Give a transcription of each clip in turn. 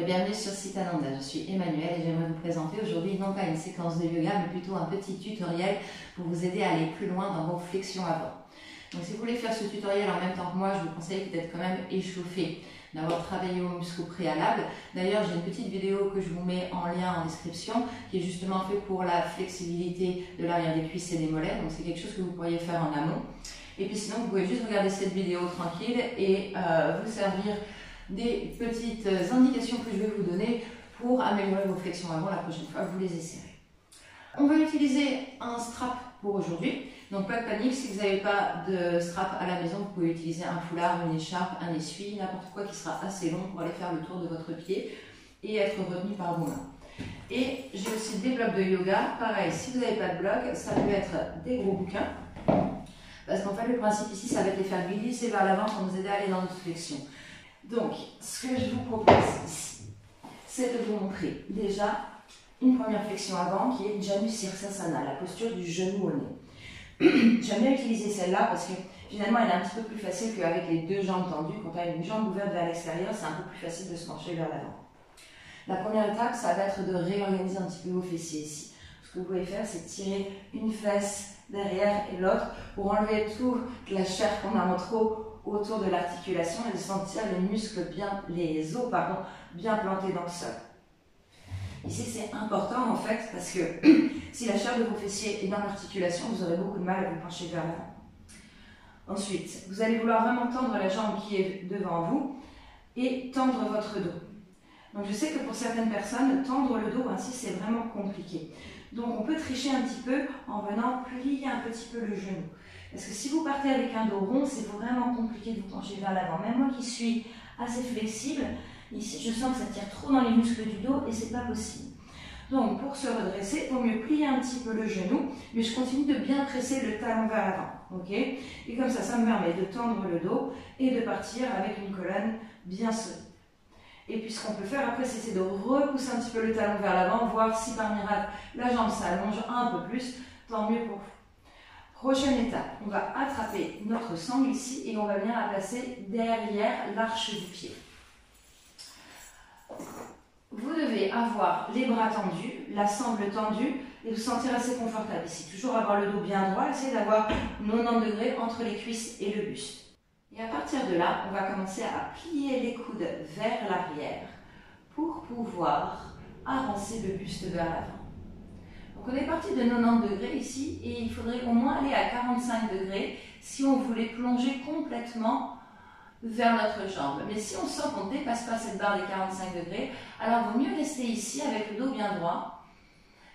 bienvenue sur Sitananda. Je suis Emmanuelle et j'aimerais vous présenter aujourd'hui non pas une séquence de yoga mais plutôt un petit tutoriel pour vous aider à aller plus loin dans vos flexions avant. Donc si vous voulez faire ce tutoriel en même temps que moi, je vous conseille d'être quand même échauffé, d'avoir travaillé aux muscles au préalable. D'ailleurs, j'ai une petite vidéo que je vous mets en lien en description qui est justement faite pour la flexibilité de l'arrière des cuisses et des mollets. Donc c'est quelque chose que vous pourriez faire en amont. Et puis sinon, vous pouvez juste regarder cette vidéo tranquille et vous servir des petites indications que je vais vous donner pour améliorer vos flexions avant la prochaine fois que vous les essayerez. On va utiliser un strap pour aujourd'hui. Donc pas de panique, si vous n'avez pas de strap à la maison, vous pouvez utiliser un foulard, une écharpe, un essuie, n'importe quoi qui sera assez long pour aller faire le tour de votre pied et être retenu par vos mains. Et j'ai aussi des blocs de yoga. Pareil, si vous n'avez pas de blocs, ça peut être des gros bouquins. Parce qu'en fait, le principe ici, ça va être les faire glisser vers l'avant pour nous aider à aller dans notre flexion. Donc, ce que je vous propose ici, c'est de vous montrer déjà une première flexion avant qui est Janu Sirsasana, la posture du genou au nez. J'aime bien utiliser celle-là parce que finalement, elle est un petit peu plus facile qu'avec les deux jambes tendues. Quand on a une jambe ouverte vers l'extérieur, c'est un peu plus facile de se pencher vers l'avant. La première étape, ça va être de réorganiser un petit peu vos fessiers ici. Ce que vous pouvez faire, c'est tirer une fesse derrière et l'autre pour enlever toute la chair qu'on a en trop autour de l'articulation et de sentir les muscles les os bien plantés dans le sol. Ici c'est important en fait parce que si la chair de vos fessiers est dans l'articulation, vous aurez beaucoup de mal à vous pencher vers l'avant. Ensuite, vous allez vouloir vraiment tendre la jambe qui est devant vous et tendre votre dos. Donc je sais que pour certaines personnes, tendre le dos ainsi c'est vraiment compliqué. Donc on peut tricher un petit peu en venant plier un petit peu le genou. Parce que si vous partez avec un dos rond, c'est vraiment compliqué de vous pencher vers l'avant. Même moi qui suis assez flexible, ici je sens que ça tire trop dans les muscles du dos et c'est pas possible. Donc pour se redresser, il vaut mieux plier un petit peu le genou, mais je continue de bien presser le talon vers l'avant. Okay, et comme ça me permet de tendre le dos et de partir avec une colonne bien solide. Et puis ce qu'on peut faire après, c'est de repousser un petit peu le talon vers l'avant, voir si par miracle la jambe s'allonge un peu plus, tant mieux pour vous. Prochaine étape, on va attraper notre sangle ici et on va venir la placer derrière l'arche du pied. Vous devez avoir les bras tendus, la sangle tendue et vous sentir assez confortable ici. Toujours avoir le dos bien droit, essayez d'avoir 90 degrés entre les cuisses et le buste. Et à partir de là, on va commencer à plier les coudes vers l'arrière pour pouvoir avancer le buste vers l'avant. Donc on est parti de 90 degrés ici et il faudrait au moins aller à 45 degrés si on voulait plonger complètement vers notre jambe. Mais si on sent qu'on ne dépasse pas cette barre des 45 degrés, alors il vaut mieux rester ici avec le dos bien droit.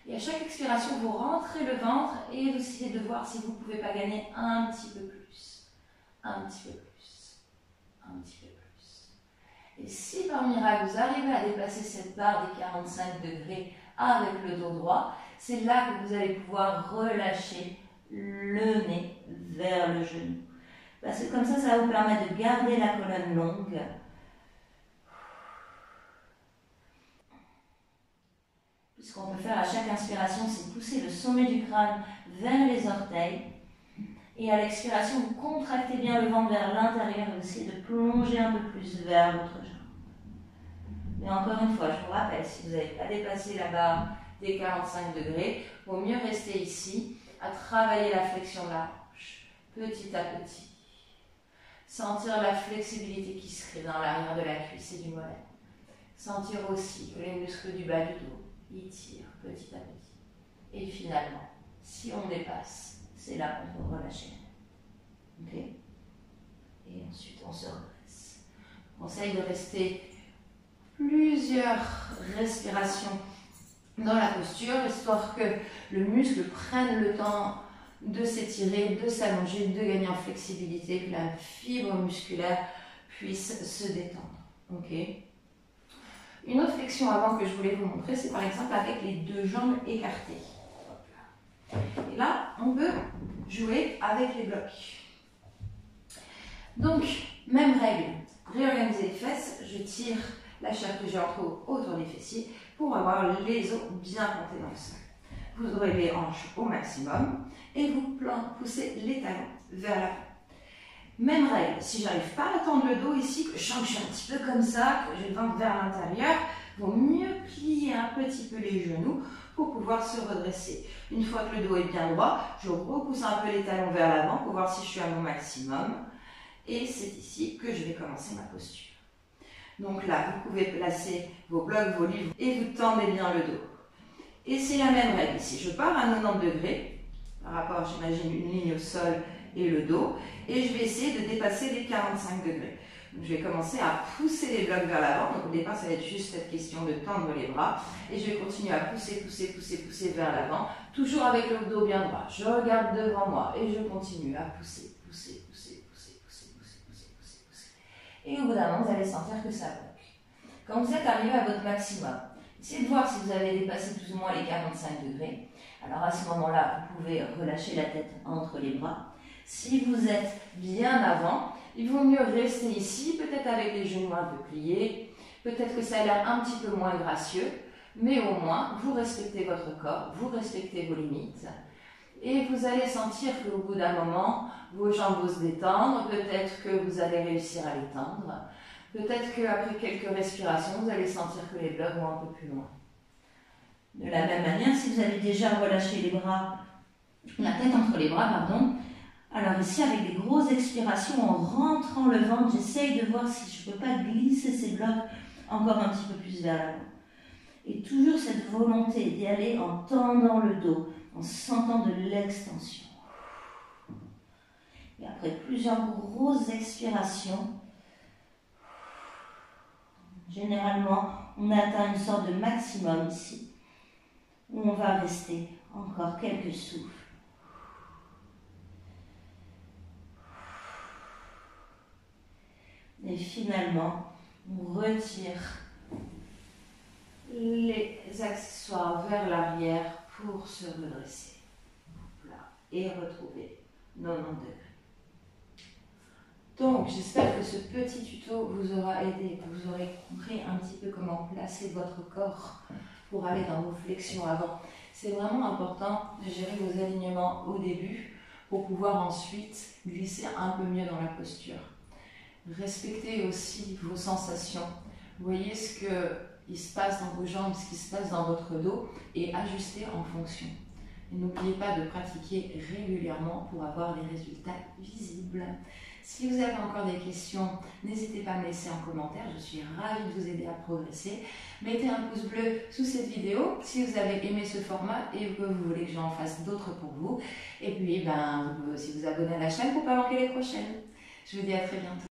Et à chaque expiration, vous rentrez le ventre et vous essayez de voir si vous ne pouvez pas gagner un petit peu plus. Un petit peu plus. Un petit peu plus. Et si par miracle vous arrivez à dépasser cette barre des 45 degrés avec le dos droit, c'est là que vous allez pouvoir relâcher le nez vers le genou. Parce que comme ça va vous permettre de garder la colonne longue. Ce qu'on peut faire à chaque inspiration, c'est pousser le sommet du crâne vers les orteils. Et à l'expiration, vous contractez bien le ventre vers l'intérieur et vous essayez de plonger un peu plus vers votre jambe. Mais encore une fois, je vous rappelle, si vous n'avez pas dépassé la barre des 45 degrés, il vaut mieux rester ici, à travailler la flexion de la hanche, petit à petit. Sentir la flexibilité qui se crée dans l'arrière de la cuisse et du mollet. Sentir aussi que les muscles du bas du dos, ils tirent petit à petit. Et finalement, si on dépasse, c'est là qu'on peut relâcher. Ok? Et ensuite, on se redresse. Je conseille de rester plusieurs respirations dans la posture, histoire que le muscle prenne le temps de s'étirer, de s'allonger, de gagner en flexibilité, que la fibre musculaire puisse se détendre. Ok? Une autre flexion avant que je voulais vous montrer, c'est par exemple avec les deux jambes écartées. Et là, on peut jouer avec les blocs. Donc, même règle, réorganiser les fesses, je tire la chair que j'ai en trop autour des fessiers pour avoir les os bien plantés dans le sol. Vous ouvrez les hanches au maximum et vous poussez les talons vers l'avant. Même règle, si j'arrive pas à tendre le dos ici, que je sens que je suis un petit peu comme ça, que j'ai le ventre vers l'intérieur, il vaut mieux plier un petit peu les genoux pour pouvoir se redresser. Une fois que le dos est bien droit, je repousse un peu les talons vers l'avant pour voir si je suis à mon maximum. Et c'est ici que je vais commencer ma posture. Donc là, vous pouvez placer vos blocs, vos livres et vous tendez bien le dos. Et c'est la même règle ici. Je pars à 90 degrés par rapport, j'imagine, une ligne au sol et le dos. Et je vais essayer de dépasser les 45 degrés. Donc, je vais commencer à pousser les blocs vers l'avant. Donc au départ, ça va être juste cette question de tendre les bras. Et je vais continuer à pousser, pousser, pousser, pousser vers l'avant. Toujours avec le dos bien droit. Je regarde devant moi et je continue à pousser, pousser, pousser, pousser, pousser, pousser, pousser, pousser, pousser. Et au bout d'un moment, vous allez sentir que ça bloque. Quand vous êtes arrivé à votre maximum, essayez de voir si vous avez dépassé plus ou moins les 45 degrés. Alors à ce moment-là, vous pouvez relâcher la tête entre les bras. Si vous êtes bien avant, il vaut mieux rester ici, peut-être avec les genoux un peu pliés. Peut-être que ça a l'air un petit peu moins gracieux, mais au moins, vous respectez votre corps, vous respectez vos limites. Et vous allez sentir qu'au bout d'un moment, vos jambes vont se détendre, peut-être que vous allez réussir à les tendre. Peut-être qu'après quelques respirations, vous allez sentir que les blocs vont un peu plus loin. De la même manière, si vous avez déjà relâché les bras, la tête entre les bras, pardon, alors ici, avec des grosses expirations, en rentrant le ventre, j'essaye de voir si je ne peux pas glisser ces blocs encore un petit peu plus vers l'avant. Et toujours cette volonté d'y aller en tendant le dos, en sentant de l'extension. Et après plusieurs grosses expirations, généralement, on atteint une sorte de maximum ici, où on va rester encore quelques souffles. Et finalement, on retire les accessoires vers l'arrière pour se redresser. Là, et retrouver 90 degrés. Donc, j'espère que ce petit tuto vous aura aidé, que vous aurez compris un petit peu comment placer votre corps pour aller dans vos flexions avant. C'est vraiment important de gérer vos alignements au début pour pouvoir ensuite glisser un peu mieux dans la posture. Respectez aussi vos sensations. Voyez ce qui se passe dans vos jambes, ce qui se passe dans votre dos et ajustez en fonction. Et n'oubliez pas de pratiquer régulièrement pour avoir des résultats visibles. Si vous avez encore des questions, n'hésitez pas à me laisser en commentaire. Je suis ravie de vous aider à progresser. Mettez un pouce bleu sous cette vidéo si vous avez aimé ce format et que vous voulez que j'en fasse d'autres pour vous. Et puis, vous pouvez aussi vous abonner à la chaîne pour ne pas manquer les prochaines. Je vous dis à très bientôt.